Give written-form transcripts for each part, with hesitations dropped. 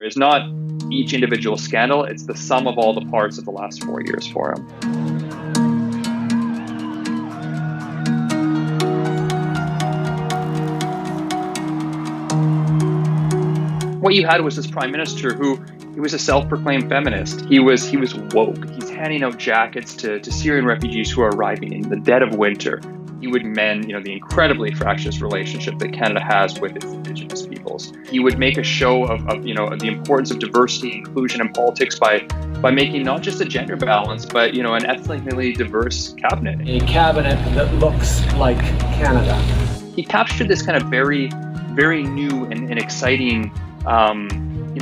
It's not each individual scandal, it's the sum of all the parts of the last 4 years for him. What you had was this prime minister who he was a self-proclaimed feminist. He was woke. He's handing out jackets to Syrian refugees who are arriving in the dead of winter. He would mend, the incredibly fractious relationship that Canada has with its Indigenous peoples. He would make a show of the importance of diversity and inclusion in politics by making not just a gender balance, but an ethnically diverse cabinet. A cabinet that looks like Canada. He captured this kind of very, very new and exciting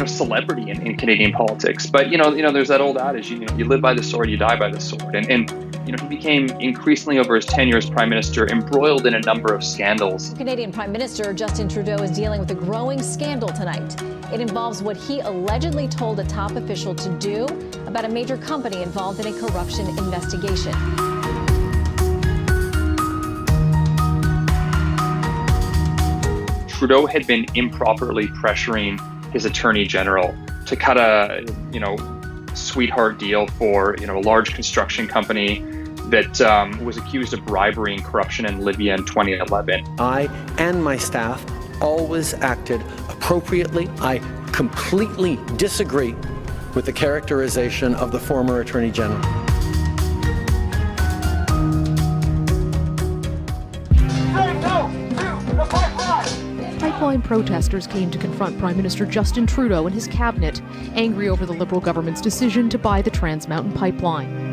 celebrity in Canadian politics. But, there's that old adage, you live by the sword, you die by the sword. And he became increasingly over his tenure as Prime Minister embroiled in a number of scandals. Canadian Prime Minister Justin Trudeau is dealing with a growing scandal tonight. It involves what he allegedly told a top official to do about a major company involved in a corruption investigation. Trudeau had been improperly pressuring his attorney general to cut a, sweetheart deal for, a large construction company that was accused of bribery and corruption in Libya in 2011. I and my staff always acted appropriately. I completely disagree with the characterization of the former Attorney General. Pipeline protesters came to confront Prime Minister Justin Trudeau and his cabinet, angry over the Liberal government's decision to buy the Trans Mountain pipeline.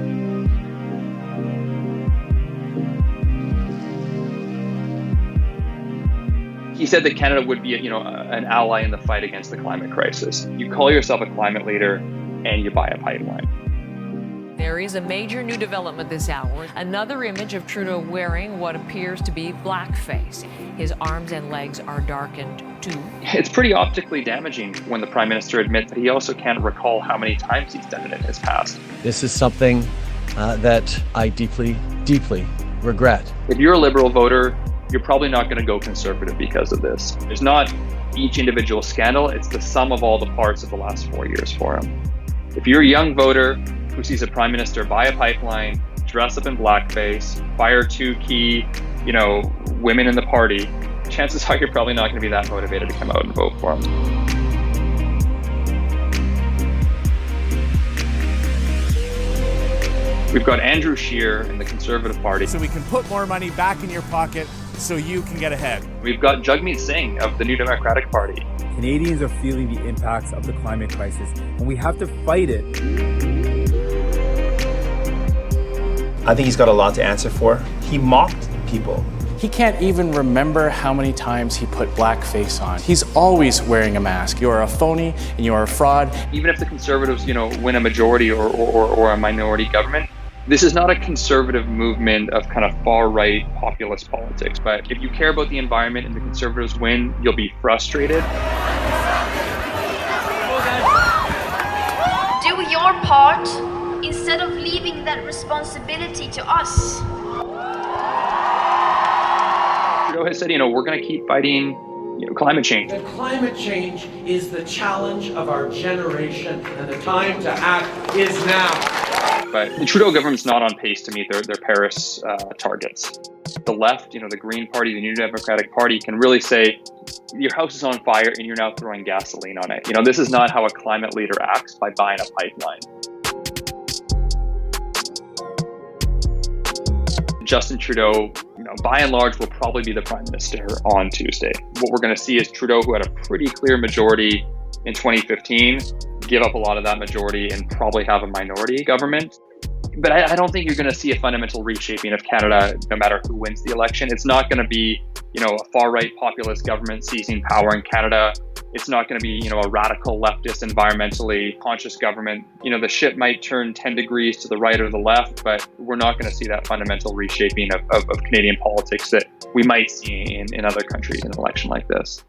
He said that Canada would be, an ally in the fight against the climate crisis. You call yourself a climate leader and you buy a pipeline. There is a major new development this hour. Another image of Trudeau wearing what appears to be blackface. His arms and legs are darkened too. It's pretty optically damaging when the Prime Minister admits that he also can't recall how many times he's done it in his past. This is something that I deeply, deeply regret. If you're a Liberal voter, you're probably not going to go Conservative because of this. There's not each individual scandal, it's the sum of all the parts of the last 4 years for him. If you're a young voter who sees a Prime Minister buy a pipeline, dress up in blackface, fire two key, women in the party, chances are you're probably not going to be that motivated to come out and vote for him. We've got Andrew Scheer in the Conservative Party. So we can put more money back in your pocket so you can get ahead. We've got Jagmeet Singh of the New Democratic Party. Canadians are feeling the impacts of the climate crisis, and we have to fight it. I think he's got a lot to answer for. He mocked people. He can't even remember how many times he put blackface on. He's always wearing a mask. You are a phony and you are a fraud. Even if the Conservatives, win a majority or a minority government, this is not a conservative movement of kind of far-right populist politics. But if you care about the environment and the Conservatives win, you'll be frustrated. Do your part instead of leaving that responsibility to us. Trudeau has said, we're going to keep fighting, climate change. The climate change is the challenge of our generation, and the time to act is now. But the Trudeau government's not on pace to meet their Paris targets. The left, the Green Party, the New Democratic Party can really say, your house is on fire and you're now throwing gasoline on it. This is not how a climate leader acts, by buying a pipeline. Justin Trudeau, by and large, will probably be the Prime Minister on Tuesday. What we're going to see is Trudeau, who had a pretty clear majority in 2015, give up a lot of that majority and probably have a minority government. But I don't think you're going to see a fundamental reshaping of Canada, no matter who wins the election. It's not going to be, a far-right populist government seizing power in Canada. It's not going to be, a radical leftist, environmentally conscious government. The ship might turn 10 degrees to the right or the left, but we're not going to see that fundamental reshaping of Canadian politics that we might see in other countries in an election like this.